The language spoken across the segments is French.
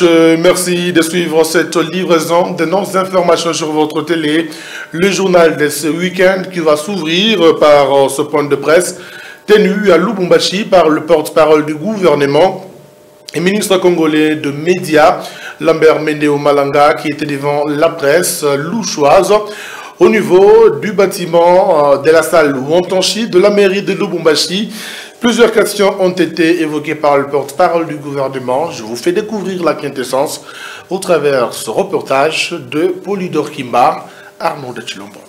dimanche. Merci de suivre cette livraison de nos informations sur votre télé. Le journal de ce week-end qui va s'ouvrir par ce point de presse tenu à Lubumbashi par le porte-parole du gouvernement et ministre congolais de médias, Lambert Mende Omalanga, qui était devant la presse louchoise au niveau du bâtiment de la salle Wontonchi de la mairie de Lubumbashi. Plusieurs questions ont été évoquées par le porte-parole du gouvernement. Je vous fais découvrir la quintessence au travers ce reportage de Polydor Kimba, Arnaud de Chilombo.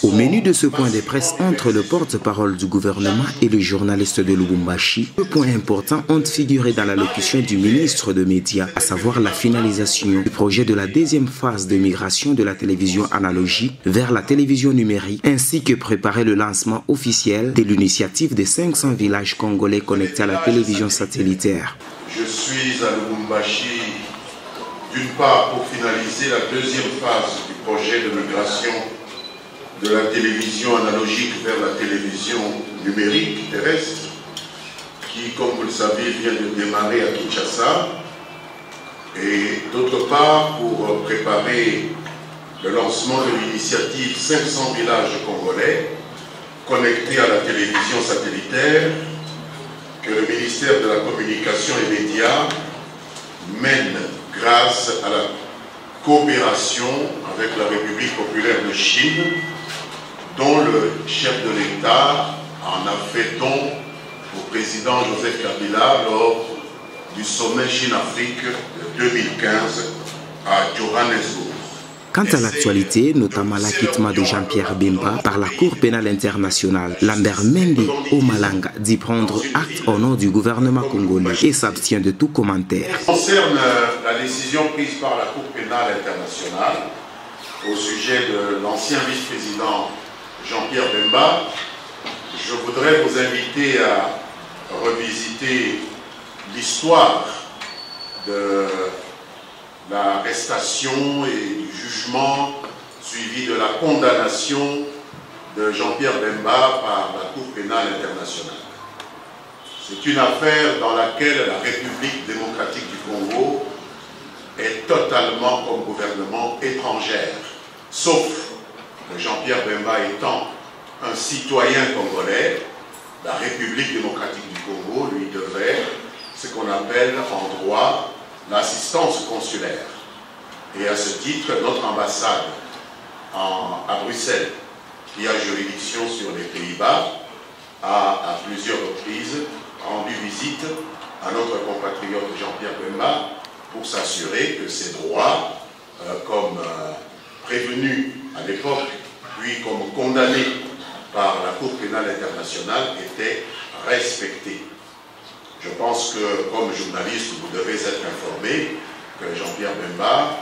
Au menu de ce point de presse entre le porte-parole du gouvernement et le journaliste de Lubumbashi, deux points importants ont figuré dans l'allocution du ministre des Médias, à savoir la finalisation du projet de la deuxième phase de migration de la télévision analogique vers la télévision numérique, ainsi que préparer le lancement officiel de l'initiative des 500 villages congolais connectés à la télévision satellitaire. Je suis à Lubumbashi, d'une part pour finaliser la deuxième phase du projet de migration de la télévision analogique vers la télévision numérique terrestre, qui, comme vous le savez, vient de démarrer à Kinshasa, et d'autre part pour préparer le lancement de l'initiative 500 villages congolais connectés à la télévision satellitaire que le ministère de la Communication et Médias mène grâce à la coopération avec la République populaire de Chine, dont le chef de l'État en a fait don au président Joseph Kabila lors du sommet Chine-Afrique de 2015 à Johannesburg. Quant à l'actualité, notamment l'acquittement de Jean-Pierre Bemba par la Cour pénale internationale, Lambert Mende Omalanga dit prendre acte au nom du gouvernement congolais et s'abstient de tout commentaire. Concerne la décision prise par la Cour pénale internationale au sujet de l'ancien vice-président Jean-Pierre Bemba, je voudrais vous inviter à revisiter l'histoire de l'arrestation et du jugement suivi de la condamnation de Jean-Pierre Bemba par la Cour pénale internationale. C'est une affaire dans laquelle la République démocratique du Congo est totalement comme gouvernement étrangère, sauf que Jean-Pierre Bemba étant un citoyen congolais, la République démocratique du Congo lui devait ce qu'on appelle en droit l'assistance consulaire. Et à ce titre, notre ambassade à Bruxelles, qui a juridiction sur les Pays-Bas, a à plusieurs reprises rendu visite à notre compatriote Jean-Pierre Bemba pour s'assurer que ses droits, comme prévenu à l'époque, puis comme condamné par la Cour pénale internationale, étaient respectés. Je pense que, comme journaliste, vous devez être informé que Jean-Pierre Bemba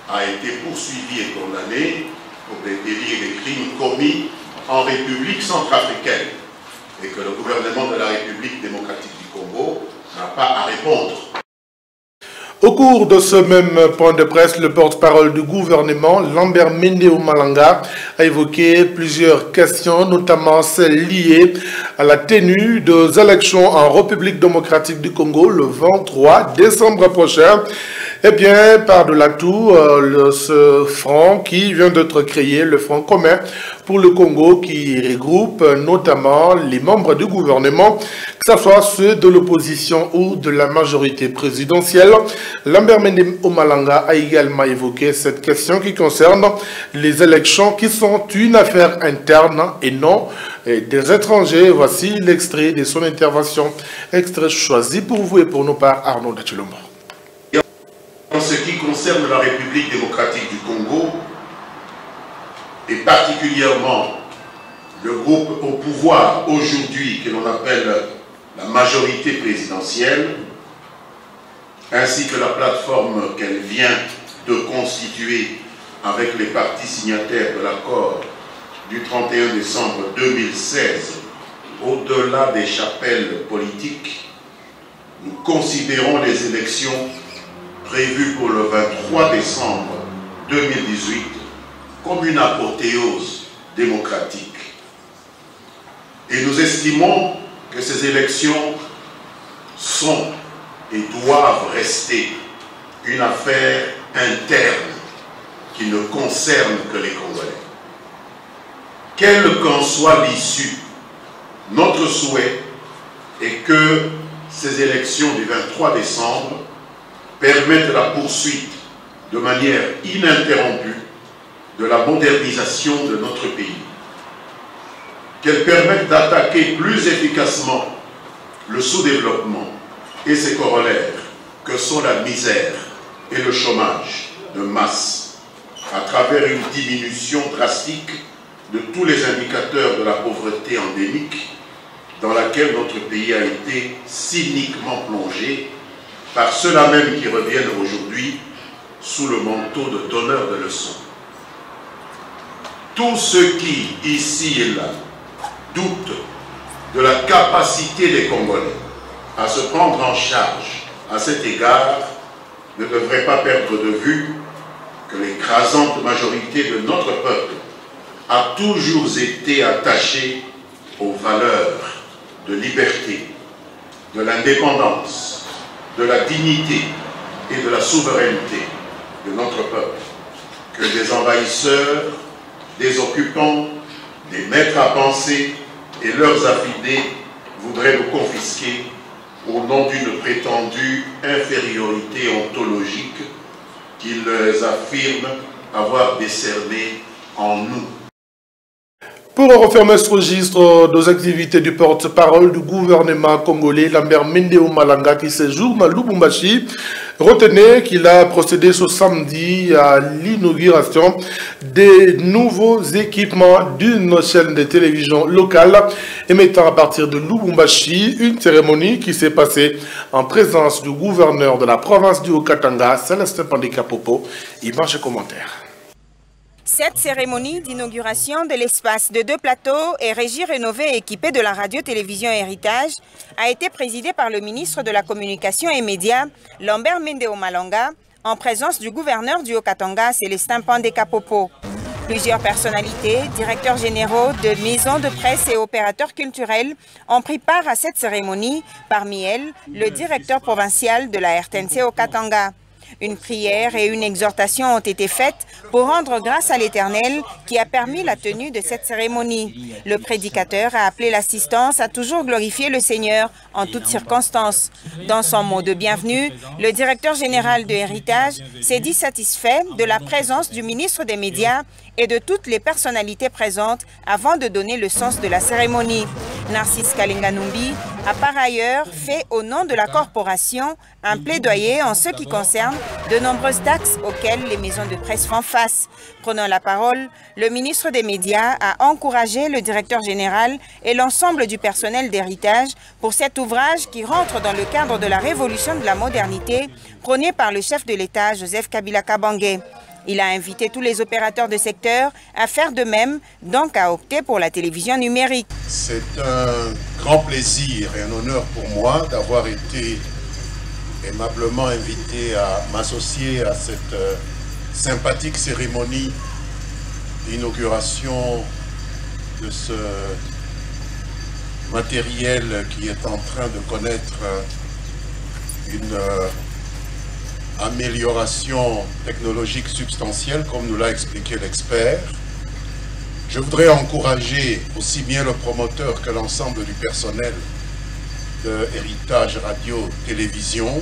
a été poursuivi et condamné pour des délits et des crimes commis en République centrafricaine et que le gouvernement de la République démocratique du Congo n'a pas à répondre. Au cours de ce même point de presse, le porte-parole du gouvernement, Lambert Mende Omalanga, a évoqué plusieurs questions, notamment celles liées à la tenue des élections en République démocratique du Congo le 23 décembre prochain. Eh bien, par-delà tout, ce front qui vient d'être créé, le Front commun pour le Congo, qui regroupe notamment les membres du gouvernement, que ce soit ceux de l'opposition ou de la majorité présidentielle. Lambert Mende Omalanga a également évoqué cette question qui concerne les élections qui sont une affaire interne et non des étrangers. Voici l'extrait de son intervention, extrait choisi pour vous et pour nous par Arnaud de Chilombo. En ce qui concerne la République démocratique du Congo, et particulièrement le groupe au pouvoir aujourd'hui, que l'on appelle la majorité présidentielle, ainsi que la plateforme qu'elle vient de constituer avec les partis signataires de l'accord du 31 décembre 2016, au-delà des chapelles politiques, nous considérons les élections prévues pour le 23 décembre 2018 comme une apothéose démocratique. Et nous estimons que ces élections sont et doivent rester une affaire interne qui ne concerne que les Congolais. Quelle qu'en soit l'issue, notre souhait est que ces élections du 23 décembre permettent la poursuite de manière ininterrompue de la modernisation de notre pays. Qu'elles permettent d'attaquer plus efficacement le sous-développement et ses corollaires, que sont la misère et le chômage de masse, à travers une diminution drastique de tous les indicateurs de la pauvreté endémique dans laquelle notre pays a été cyniquement plongé par ceux-là même qui reviennent aujourd'hui sous le manteau de donneurs de leçons. Tous ceux qui, ici et là, doutent de la capacité des Congolais à se prendre en charge à cet égard ne devraient pas perdre de vue que l'écrasante majorité de notre peuple a toujours été attachée aux valeurs de liberté, de l'indépendance, de la dignité et de la souveraineté de notre peuple, que des envahisseurs, des occupants, des maîtres à penser et leurs affidés voudraient nous confisquer au nom d'une prétendue infériorité ontologique qu'ils affirment avoir décernée en nous. Pour refermer ce registre des activités du porte-parole du gouvernement congolais, Lambert Mende Malanga, qui séjourne à Lubumbashi, retenez qu'il a procédé ce samedi à l'inauguration des nouveaux équipements d'une chaîne de télévision locale émettant à partir de Lubumbashi, une cérémonie qui s'est passée en présence du gouverneur de la province du Haut-Katanga, Célestin Pandé-Kapopo. Image et commentaires. Cette cérémonie d'inauguration de l'espace de 2 plateaux et régie rénovée et équipée de la radio-télévision Héritage a été présidée par le ministre de la Communication et Médias, Lambert Mende Malanga, en présence du gouverneur du Haut-Katanga, Célestin Pandé-Kapopo. Plusieurs personnalités, directeurs généraux de maisons de presse et opérateurs culturels ont pris part à cette cérémonie, parmi elles le directeur provincial de la RTNC Haut-Katanga. Une prière et une exhortation ont été faites pour rendre grâce à l'Éternel qui a permis la tenue de cette cérémonie. Le prédicateur a appelé l'assistance à toujours glorifier le Seigneur en toutes circonstances. Dans son mot de bienvenue, le directeur général de Héritage s'est dit satisfait de la présence du ministre des Médias et de toutes les personnalités présentes avant de donner le sens de la cérémonie. Narcisse Kalinga Numbi a par ailleurs fait au nom de la corporation un plaidoyer en ce qui concerne de nombreuses taxes auxquelles les maisons de presse font face. Prenant la parole, le ministre des Médias a encouragé le directeur général et l'ensemble du personnel d'Héritage pour cet ouvrage qui rentre dans le cadre de la révolution de la modernité prônée par le chef de l'État, Joseph Kabila Kabange. Il a invité tous les opérateurs de secteur à faire de même, donc à opter pour la télévision numérique. C'est un grand plaisir et un honneur pour moi d'avoir été aimablement invité à m'associer à cette sympathique cérémonie d'inauguration de ce matériel qui est en train de connaître une amélioration technologique substantielle, comme nous l'a expliqué l'expert. Je voudrais encourager aussi bien le promoteur que l'ensemble du personnel de Héritage Radio-Télévision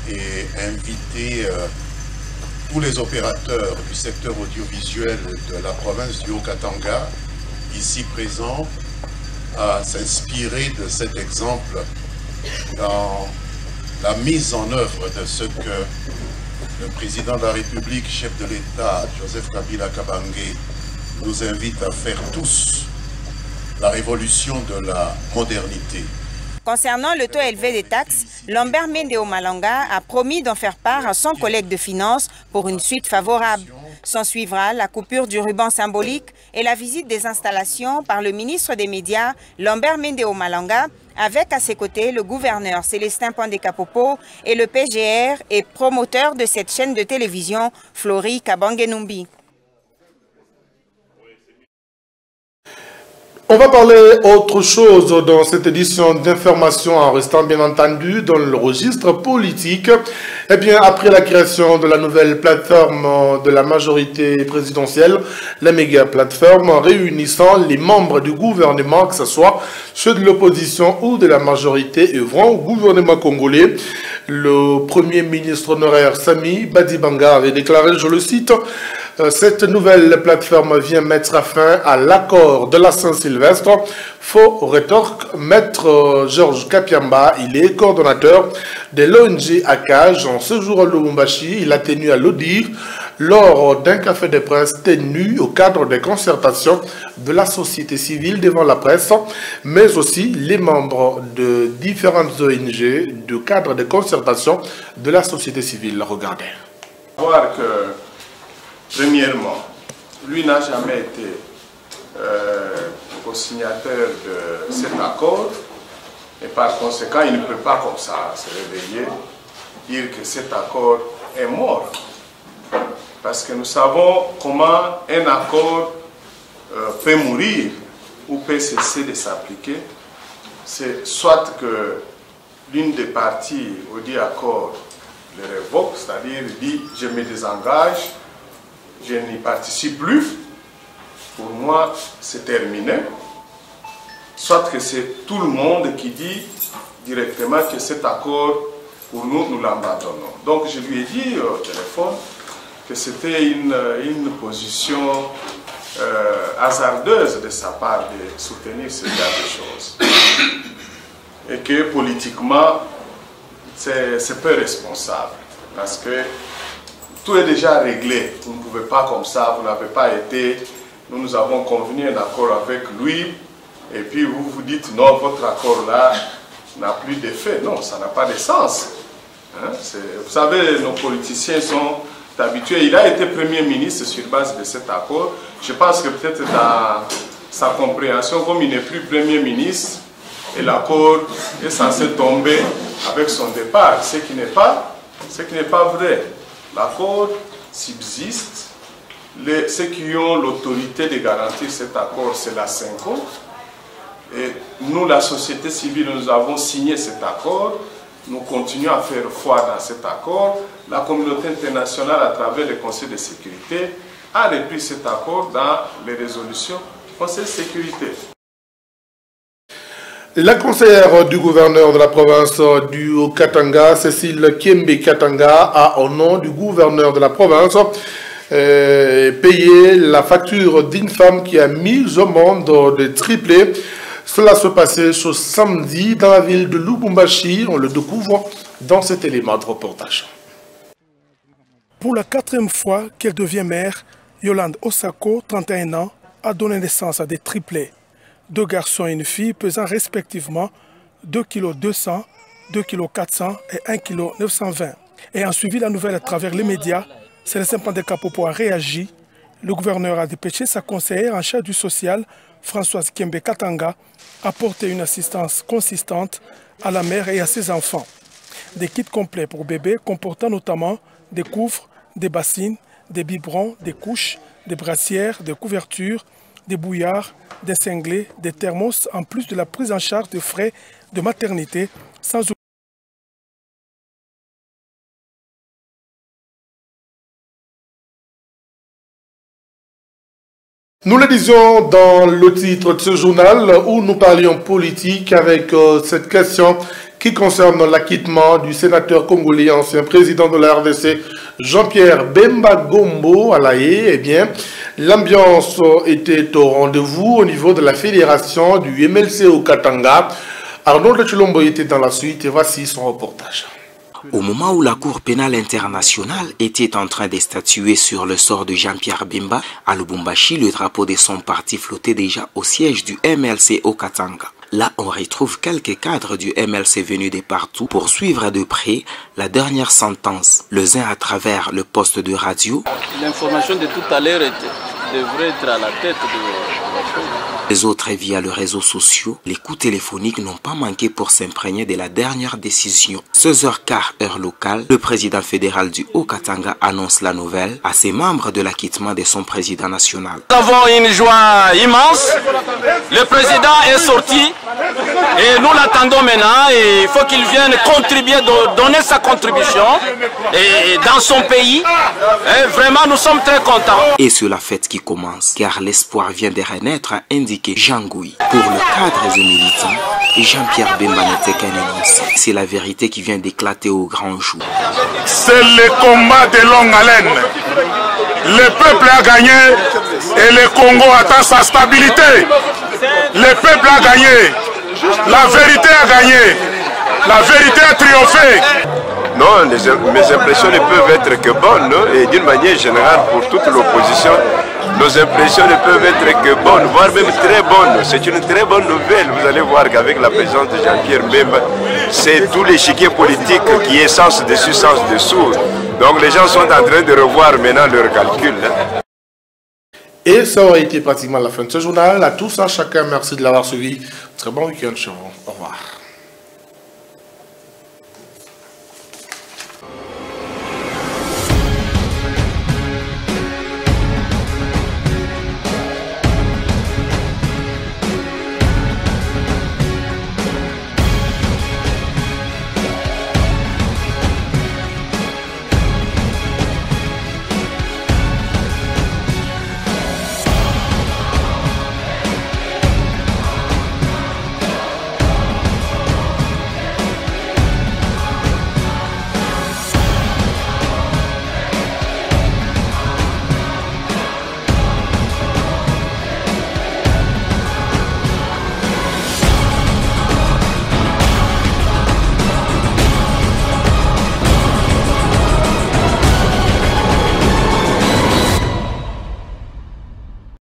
et inviter tous les opérateurs du secteur audiovisuel de la province du Haut-Katanga, ici présents, à s'inspirer de cet exemple dans la mise en œuvre de ce que le président de la République, chef de l'État, Joseph Kabila Kabange, nous invite à faire tous, la révolution de la modernité. Concernant le taux élevé des taxes, Lambert Mende Malanga a promis d'en faire part à son collègue de finances pour une suite favorable. S'en suivra la coupure du ruban symbolique et la visite des installations par le ministre des Médias, Lambert Mende Malanga, avec à ses côtés le gouverneur Célestin Pandé-Kapopo et le PGR et promoteur de cette chaîne de télévision, Flory Kabange Numbi. On va parler autre chose dans cette édition d'information en restant bien entendu dans le registre politique. Eh bien, après la création de la nouvelle plateforme de la majorité présidentielle, la méga plateforme réunissant les membres du gouvernement, que ce soit ceux de l'opposition ou de la majorité œuvrant au gouvernement congolais, le premier ministre honoraire Sami Badibanga avait déclaré, je le cite, cette nouvelle plateforme vient mettre fin à l'accord de la Saint-Sylvestre. Faux rétorque, maître Georges Kapiamba, il est coordonnateur de l'ONG ACAJ. En ce jour à Lubumbashi, il a tenu à le dire lors d'un café de presse tenu au cadre des concertations de la société civile devant la presse, mais aussi les membres de différentes ONG du cadre de concertation de la société civile. Regardez. Voir que premièrement, lui n'a jamais été co-signataire de cet accord et par conséquent, il ne peut pas comme ça se réveiller, dire que cet accord est mort. Parce que nous savons comment un accord peut mourir ou peut cesser de s'appliquer. C'est soit que l'une des parties au dit accord le révoque, c'est-à-dire dit je me désengage, je n'y participe plus, pour moi c'est terminé. Soit que c'est tout le monde qui dit directement que cet accord, pour nous, nous l'abandonnons. Donc je lui ai dit au téléphone que c'était une position hasardeuse de sa part de soutenir ce genre de choses. Et que politiquement, c'est peu responsable. Parce que tout est déjà réglé. Vous ne pouvez pas comme ça, vous n'avez pas été... Nous avons convenu un accord avec lui, et puis vous vous dites non, votre accord là n'a plus d'effet. Non, ça n'a pas de sens. Hein? Vous savez, nos politiciens sont habitués. Il a été Premier ministre sur base de cet accord. Je pense que peut-être dans sa compréhension, comme il n'est plus Premier ministre, et l'accord est censé tomber avec son départ, ce qui n'est pas vrai. L'accord subsiste. Ceux qui ont l'autorité de garantir cet accord, c'est la CENCO. Et nous, la société civile, nous avons signé cet accord. Nous continuons à faire foi dans cet accord. La communauté internationale, à travers le Conseil de sécurité, a repris cet accord dans les résolutions du Conseil de sécurité. La conseillère du gouverneur de la province du Haut-Katanga, Cécile Kiembe-Katanga, a, au nom du gouverneur de la province, payé la facture d'une femme qui a mis au monde des triplés. Cela se passait ce samedi dans la ville de Lubumbashi. On le découvre dans cet élément de reportage. Pour la 4e fois qu'elle devient mère, Yolande Osako, 31 ans, a donné naissance à des triplés. 2 garçons et une fille pesant respectivement 2,2 kg, 2,4 kg et 1,920 kg. Ayant suivi la nouvelle à travers les médias, Célestin Pandekapopo a réagi. Le gouverneur a dépêché sa conseillère en charge du social, Françoise Kiembe-Katanga, a porté une assistance consistante à la mère et à ses enfants. Des kits complets pour bébés comportant notamment des couvres, des bassines, des biberons, des couches, des brassières, des couvertures, des bouillards, des cinglés, des thermos, en plus de la prise en charge de frais de maternité, sans oublier. Nous le disions dans le titre de ce journal où nous parlions politique avec cette question qui concerne l'acquittement du sénateur congolais, ancien président de la RDC, Jean-Pierre Bemba Gombo à La Haye. Eh bien, l'ambiance était au rendez-vous au niveau de la fédération du MLC au Katanga. Arnaud Chilombo était dans la suite et voici son reportage. Au moment où la Cour pénale internationale était en train de statuer sur le sort de Jean-Pierre Bemba, à Lubumbashi, le drapeau de son parti flottait déjà au siège du MLC au Katanga. Là, on retrouve quelques cadres du MLC venus de partout pour suivre de près la dernière sentence, les uns à travers le poste de radio. L'information de tout à l'heure devrait être à la tête de la chose. Les autres via les réseaux sociaux. Les coups téléphoniques n'ont pas manqué pour s'imprégner de la dernière décision. 16h15 heure locale, le président fédéral du Haut-Katanga annonce la nouvelle à ses membres de l'acquittement de son président national. Nous avons une joie immense. Le président est sorti et nous l'attendons maintenant. Et il faut qu'il vienne contribuer, donner sa contribution et dans son pays. Et vraiment, nous sommes très contents. Et c'est la fête qui commence, car l'espoir vient de renaître, a indiqué Jean Gouy. Pour le cadre et militant, Jean-Pierre Bemba n'était qu'un énoncé. C'est la vérité qui vient d'éclater au grand jour. C'est le combat de longue haleine. Le peuple a gagné et le Congo attend sa stabilité. Le peuple a gagné. La vérité a gagné. La vérité a triomphé. Non, mes impressions ne peuvent être que bonnes, et d'une manière générale pour toute l'opposition, nos impressions ne peuvent être que bonnes, voire même très bonnes. C'est une très bonne nouvelle. Vous allez voir qu'avec la présence de Jean-Pierre Bemba, c'est tout l'échiquier politique qui est sens dessus, sens dessous. Donc les gens sont en train de revoir maintenant leurs calculs. Et ça aurait été pratiquement la fin de ce journal. À tous, à chacun, merci de l'avoir suivi. Très bon week-end chez vous. Au revoir.